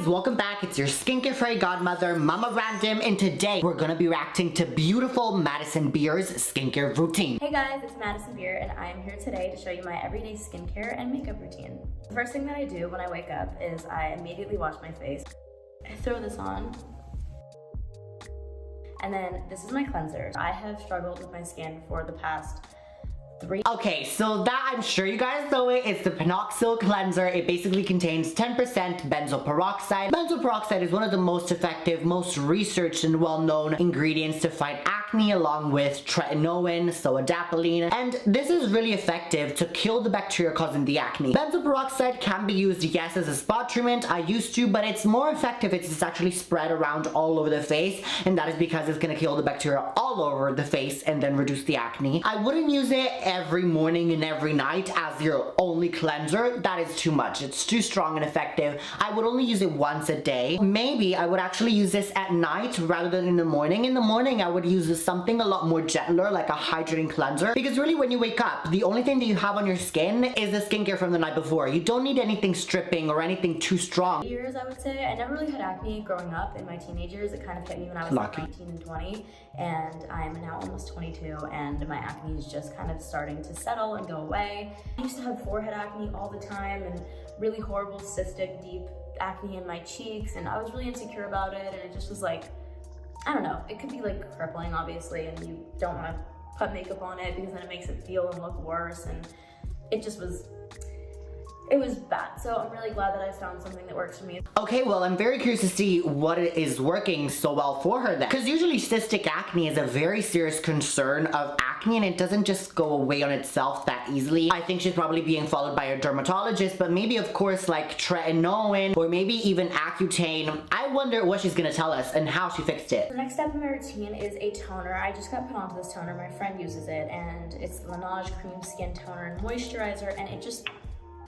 guys, welcome back. It's your skincare fairy godmother, Mama Random, and today we're gonna be reacting to beautiful Madison Beer's skincare routine. Hey guys, it's Madison Beer, and I'm here today to show you my everyday skincare and makeup routine. The first thing that I do when I wake up is I immediately wash my face. I throw this on, and then this is my cleanser. I have struggled with my skin for the past 3. Okay, so that I'm sure you guys know it. It's the Panoxyl cleanser. It basically contains 10% benzoyl peroxide. Benzoyl peroxide is one of the most effective, most researched and well-known ingredients to fight acne, along with tretinoin, adapalene, and this is really effective to kill the bacteria causing the acne. Benzoyl peroxide can be used, yes, as a spot treatment. I used to, but it's more effective if it's actually spread around all over the face, and that is because it's gonna kill the bacteria all over the face and then reduce the acne. I wouldn't use it every morning and every night as your only cleanser. That is too much. It's too strong and effective. I would only use it once a day. Maybe I would actually use this at night rather than in the morning. In the morning, I would use something a lot more gentler, like a hydrating cleanser, because really when you wake up, the only thing that you have on your skin is the skincare from the night before. You don't need anything stripping or anything too strong. Years, I would say. I never really had acne growing up in my teenage years. It kind of hit me when I was like 19 and 20, and I'm now almost 22, and my acne is just kind of starting to settle and go away. I used to have forehead acne all the time and really horrible cystic deep acne in my cheeks, and I was really insecure about it, and it just was like, I don't know, it could be like crippling obviously, and you don't want to put makeup on it because then it makes it feel and look worse, and it was bad. So I'm really glad that I found something that works for me. Okay, well, I'm very curious to see what is working so well for her then. Because usually cystic acne is a very serious concern of acne, and it doesn't just go away on itself that easily. I think she's probably being followed by a dermatologist, but maybe of course like tretinoin or maybe even Accutane. I wonder what she's gonna tell us and how she fixed it. The next step in my routine is a toner. I just got put onto this toner. My friend uses it, and it's the Laneige Cream Skin Toner and Moisturizer, and it just...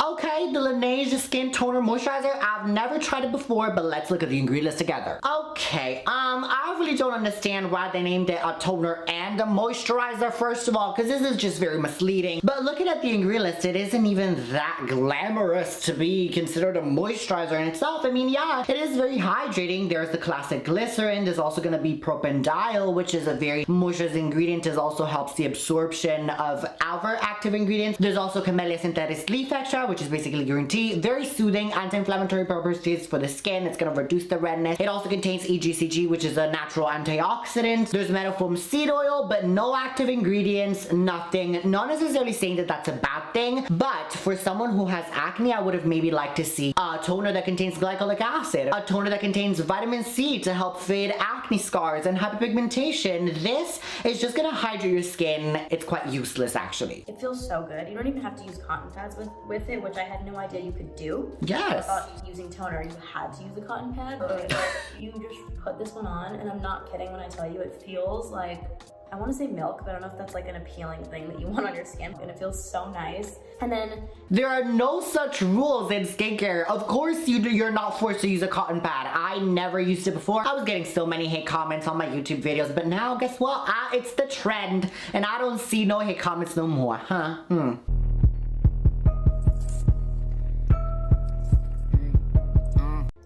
Okay, the Laneige Skin Toner Moisturizer. I've never tried it before, but let's look at the ingredients together. Okay, I really don't understand why they named it a toner and a moisturizer, first of all, because this is just very misleading. But looking at the ingredients, it isn't even that glamorous to be considered a moisturizer in itself. I mean, yeah, it is very hydrating. There's the classic glycerin. There's also going to be propanediol, which is a very moisturizing ingredient. It also helps the absorption of other active ingredients. There's also Camellia Sintetis leaf extract, which is basically green tea. Very soothing, anti-inflammatory properties for the skin. It's gonna reduce the redness. It also contains EGCG, which is a natural antioxidant. There's metafoam seed oil, but no active ingredients, nothing. Not necessarily saying that that's a bad thing, but for someone who has acne, I would have maybe liked to see a toner that contains glycolic acid, a toner that contains vitamin C to help fade acne scars and hyperpigmentation. This is just gonna hydrate your skin. It's quite useless, actually. It feels so good. You don't even have to use cotton pads with it, which I had no idea you could do. Yes. I thought using toner, you had to use a cotton pad, but you just put this one on, and I'm not kidding when I tell you it feels like, I want to say milk, but I don't know if that's like an appealing thing that you want on your skin, and it feels so nice. And then there are no such rules in skincare. Of course you're not forced to use a cotton pad. I never used it before. I was getting so many hate comments on my YouTube videos, but now guess what? It's the trend, and I don't see no hate comments no more, huh?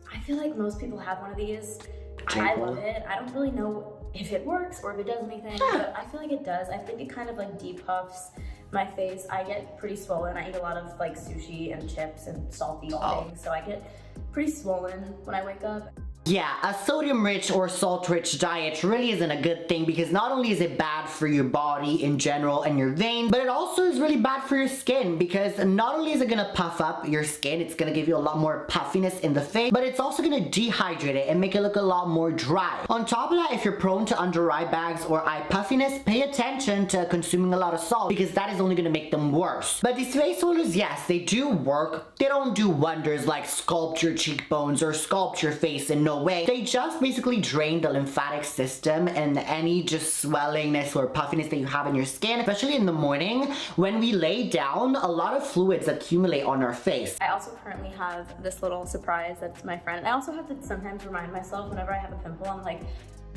I feel like most people have one of these. I love it. I don't really know if it works or if it does anything, but I feel like it does. I think it kind of like depuffs my face. I get pretty swollen. I eat a lot of like sushi and chips and salty things, so I get pretty swollen when I wake up. Yeah, a sodium-rich or salt-rich diet really isn't a good thing, because not only is it bad for your body in general and your veins, but it also is really bad for your skin, because not only is it gonna puff up your skin, it's gonna give you a lot more puffiness in the face, but it's also gonna dehydrate it and make it look a lot more dry. On top of that, if you're prone to under eye bags or eye puffiness, pay attention to consuming a lot of salt, because that is only gonna make them worse. But these face oilers, yes, they do work. They don't do wonders like sculpt your cheekbones or sculpt your face in no way. They just basically drain the lymphatic system and any just swellingness or puffiness that you have in your skin, especially in the morning. When we lay down, a lot of fluids accumulate on our face. I also currently have this little surprise that's my friend. I also have to sometimes remind myself whenever I have a pimple, I'm like,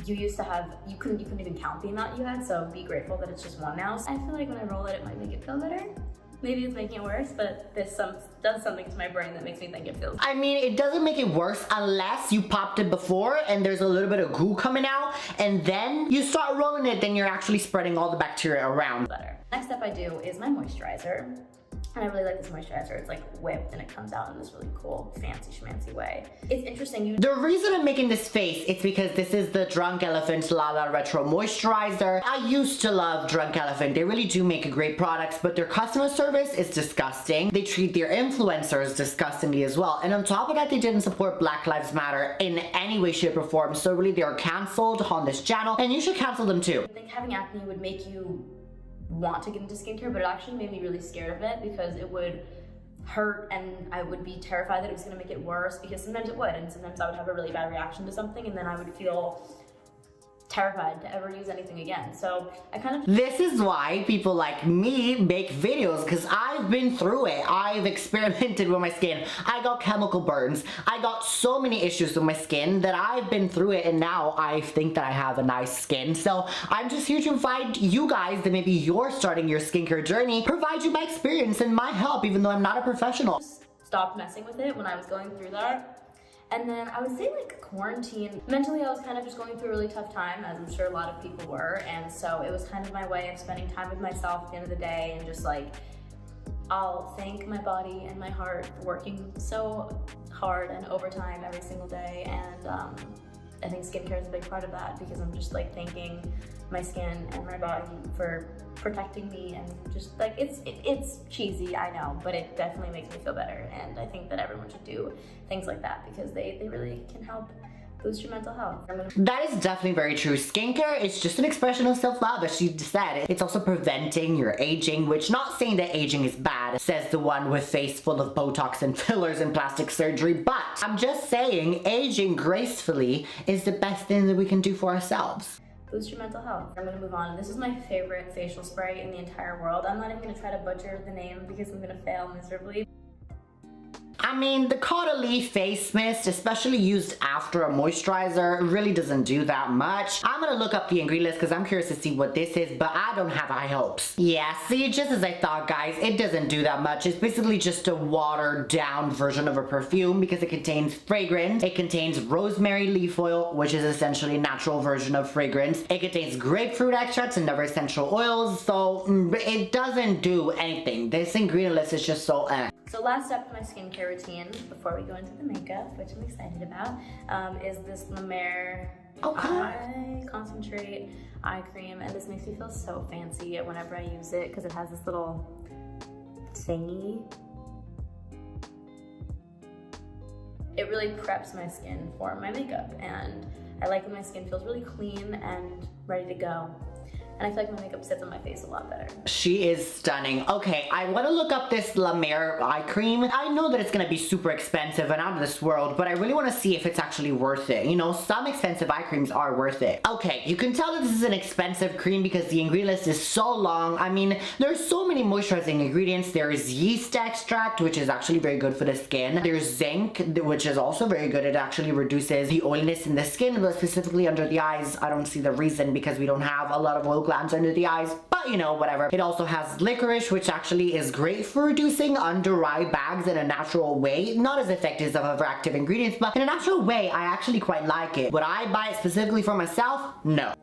you used to have, you couldn't even count the amount you had, so be grateful that it's just one now. I feel like when I roll it, it might make it feel better. maybe it's making it worse, but this does something to my brain that makes me think it feels I mean, it doesn't make it worse unless you popped it before and there's a little bit of goo coming out, and then you start rolling it, then you're actually spreading all the bacteria around. better. Next step I do is my moisturizer. And I really like this moisturizer. It's like whipped and it comes out in this really cool, fancy schmancy way. It's interesting. The reason I'm making this face is because this is the Drunk Elephant Lala Retro Moisturizer. I used to love Drunk Elephant. They really do make great products, but their customer service is disgusting. They treat their influencers disgustingly as well. And on top of that, they didn't support Black Lives Matter in any way, shape, or form. So really, they are canceled on this channel, and you should cancel them too. I think having acne would make you want to get into skincare, but it actually made me really scared of it because it would hurt and I would be terrified that it was going to make it worse, because sometimes it would, and sometimes I would have a really bad reaction to something and then I would feel terrified to ever use anything again. So I kind of... This is why people like me make videos, because I've been through it. I've experimented with my skin. I got chemical burns. I got so many issues with my skin that I've been through it, and now I think that I have a nice skin. So I'm just here to provide you guys that maybe you're starting your skincare journey, provide you my experience and my help, even though I'm not a professional. Stopped messing with it when I was going through that. And then I would say like quarantine, mentally I was kind of just going through a really tough time, as I'm sure a lot of people were. And so it was kind of my way of spending time with myself at the end of the day, and just like, I'll thank my body and my heart for working so hard and overtime every single day. And I think skincare is a big part of that, because I'm just like thanking my skin and my body for protecting me, and just like, it's cheesy, I know, but it definitely makes me feel better. And I think that everyone should do things like that, because they really can help boost your mental health. That is definitely very true. Skincare is just an expression of self-love, as she said. It's also preventing your aging, which, not saying that aging is bad, says the one with face full of Botox and fillers and plastic surgery, but I'm just saying aging gracefully is the best thing that we can do for ourselves. Boost your mental health. I'm gonna move on. This is my favorite facial spray in the entire world. I'm not even gonna try to butcher the name because I'm gonna fail miserably. I mean, the Caudalie face mist, especially used after a moisturizer, really doesn't do that much. I'm gonna look up the ingredient list because I'm curious to see what this is, but I don't have high hopes. Yeah, see, just as I thought, guys, it doesn't do that much. It's basically just a watered down version of a perfume, because it contains fragrance. It contains rosemary leaf oil, which is essentially a natural version of fragrance. It contains grapefruit extracts and other essential oils, so it doesn't do anything. This ingredient list is just so So last step of my skincare routine before we go into the makeup, which I'm excited about, is this La Mer Eye Concentrate Eye Cream. And this makes me feel so fancy whenever I use it, because it has this little thingy. It really preps my skin for my makeup, and I like when my skin feels really clean and ready to go. And I feel like my makeup sits on my face a lot better. She is stunning. Okay, I want to look up this La Mer eye cream. I know that it's going to be super expensive and out of this world, but I really want to see if it's actually worth it. You know, some expensive eye creams are worth it. Okay, you can tell that this is an expensive cream because the ingredient list is so long. I mean, there's so many moisturizing ingredients. There is yeast extract, which is actually very good for the skin. There's zinc, which is also very good. It actually reduces the oiliness in the skin, but specifically under the eyes. I don't see the reason, because we don't have a lot of oil glands under the eyes, but you know, whatever. It also has licorice, which actually is great for reducing under eye bags in a natural way. Not as effective as other active ingredients, but in a natural way, I actually quite like it. Would I buy it specifically for myself? No.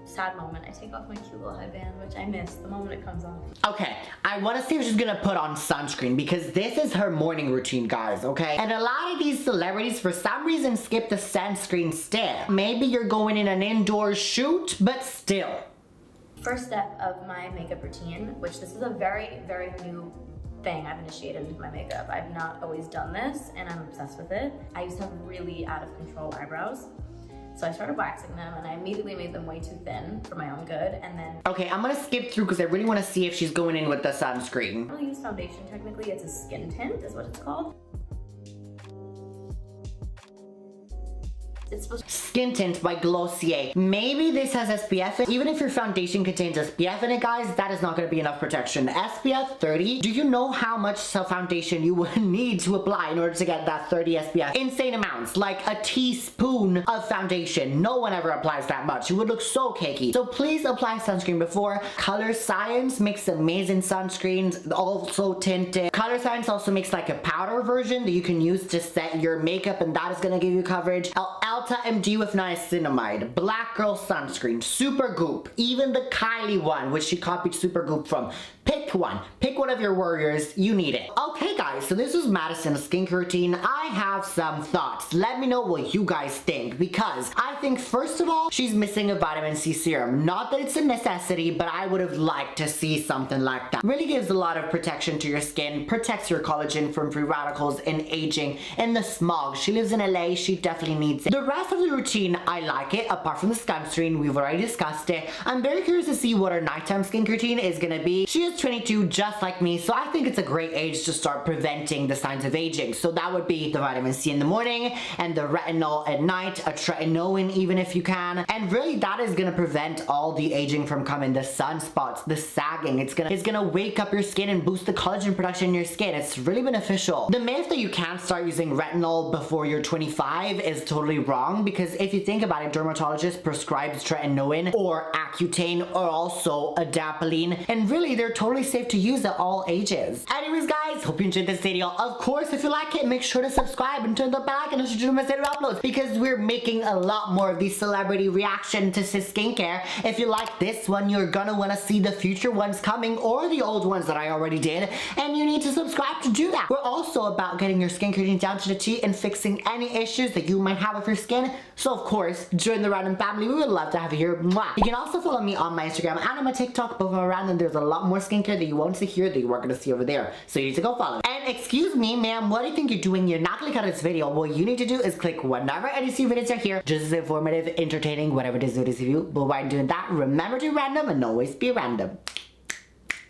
Sad moment. I take off my cute little headband, which I miss the moment it comes off. Okay, I want to see if she's gonna put on sunscreen, because this is her morning routine, guys, okay? And a lot of these celebrities, for some reason, skip the sunscreen step. Maybe you're going in an indoor shoot, but still. First step of my makeup routine, which this is a very, very new thing I've initiated into my makeup. I've not always done this, and I'm obsessed with it. I used to have really out of control eyebrows. So I started waxing them, and I immediately made them way too thin for my own good, and then... Okay, I'm gonna skip through because I really want to see if she's going in with the sunscreen. I don't use foundation technically, it's a skin tint is what it's called. It's supposed to Skin Tint by Glossier. Maybe this has SPF. Even if your foundation contains SPF in it, guys, that is not going to be enough protection. SPF 30. Do you know how much foundation you would need to apply in order to get that 30 SPF? Insane amounts, like a teaspoon of foundation. No one ever applies that much. You would look so cakey. So please apply sunscreen before. Color Science makes amazing sunscreens, also tinted. Color Science also makes like a powder version that you can use to set your makeup, and that is going to give you coverage. Elta MD with niacinamide, Black Girl Sunscreen, Super Goop, even the Kylie one, which she copied Super Goop from. Pick one. Pick one of your warriors. You need it. Okay, guys, so this is Madison's skincare routine. I have some thoughts. Let me know what you guys think, because I think, first of all, she's missing a vitamin C serum. Not that it's a necessity, but I would have liked to see something like that. Really gives a lot of protection to your skin, protects your collagen from free radicals and aging and the smog. She lives in LA. She definitely needs it. The rest of the routine, I like it, apart from the sunscreen. We've already discussed it. I'm very curious to see what her nighttime skincare routine is gonna be. She is 22, just like me, so I think it's a great age to start preventing the signs of aging. So that would be the vitamin C in the morning and the retinol at night, a tretinoin even if you can. And really that is gonna prevent all the aging from coming, the sunspots, the sagging. It's gonna wake up your skin and boost the collagen production in your skin. It's really beneficial. The myth that you can't start using retinol before you're 25 is totally wrong, because if you think about it, dermatologist prescribes tretinoin or Accutane or also adapalene, and really they're totally safe to use at all ages. Anyways, guys, hope you enjoyed this video. Of course, if you like it, make sure to subscribe and turn the bell icon so you don't miss any uploads, because we're making a lot more of these celebrity reaction to skincare. If you like this one, you're gonna want to see the future ones coming or the old ones that I already did, and you need to subscribe to do that. We're also about getting your skincare routine down to the T and fixing any issues that you might have with your skin. So of course, join the Random family. We would love to have you here. Mwah. You can also follow me on my Instagram and on my TikTok, both are Random. There's a lot more skincare that you won't see here that you are going to see over there. So you need to go follow. And excuse me, ma'am, what do you think you're doing? You're not clicking on this video. What you need to do is click whenever any videos are here. Just as informative, entertaining, whatever it is you. But while doing that, remember to be random and always be random.